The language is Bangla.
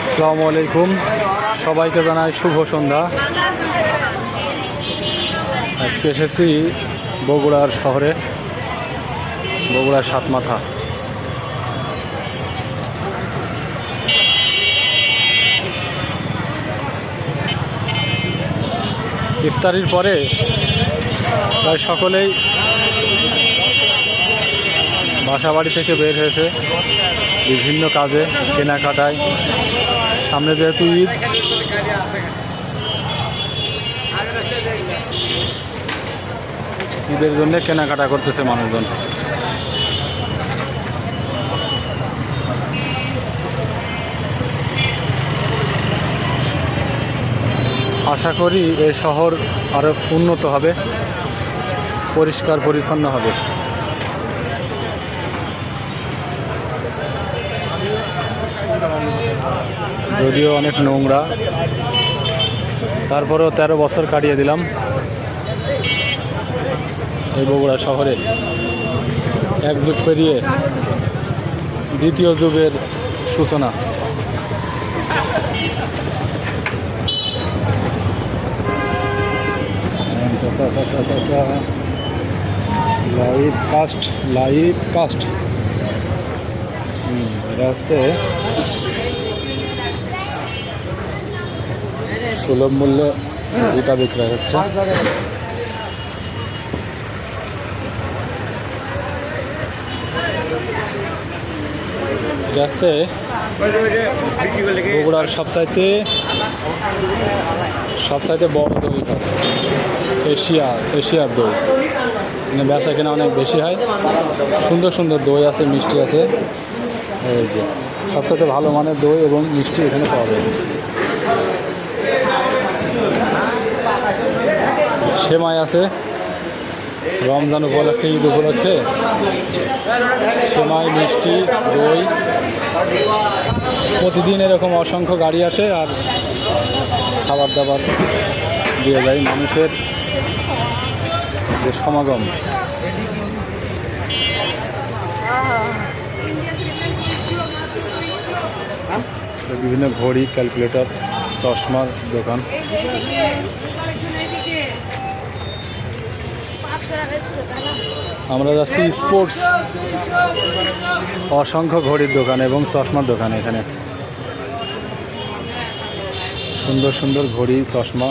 আসসালামু আলাইকুম, সবাইকে জানাই শুভ সন্ধ্যা। আজকে এসেছি বগুড়ার শহরে, বগুড়ার সাতমাথা। ইফতারির পরে প্রায় সকলেই বাসা বাড়ি থেকে বের হয়েছে বিভিন্ন কাজে, কেনাকাটায়। সামনে যেহেতু ঈদ, ঈদের জন্য কেনাকাটা করতেছে মানুষজন। আশা করি এই শহর আরো উন্নত হবে, পরিষ্কার পরিচ্ছন্ন হবে। যদিও অনেক নোংরা, তারপরেও 13 বছর কাটিয়ে দিলাম এই বগুড়া শহরে। এক যুগ পেরিয়ে দ্বিতীয় যুগের সূচনা। Live cast, live cast. এটা হচ্ছে সুলভ মূল্যে জুতা বিক্রয় হচ্ছে। এটা হচ্ছে বগুড়ার সবচাইতে বড় দই, এশিয়ার দই। মানে বেচা কেনা অনেক বেশি হয়, সুন্দর সুন্দর দই আছে, মিষ্টি আছে। এই যে সবচাইতে ভালো মানের দই এবং মিষ্টি এখানে পাওয়া যায়। সেমাই আছে রমজান উপলক্ষে, ঈদ উপলক্ষে সেমাই, মিষ্টি, দই। প্রতিদিন এরকম অসংখ্য গাড়ি আসে আর খাবার দাবার দিয়ে যায়। মানুষের যে সমাগম, বিভিন্ন ঘড়ি, ক্যালকুলেটর, চশমার দোকান। আমরা যাচ্ছি স্পোর্টস, অসংখ্য ঘড়ির দোকান এবং চশমার দোকান। এখানে সুন্দর সুন্দর ঘড়ি, চশমা।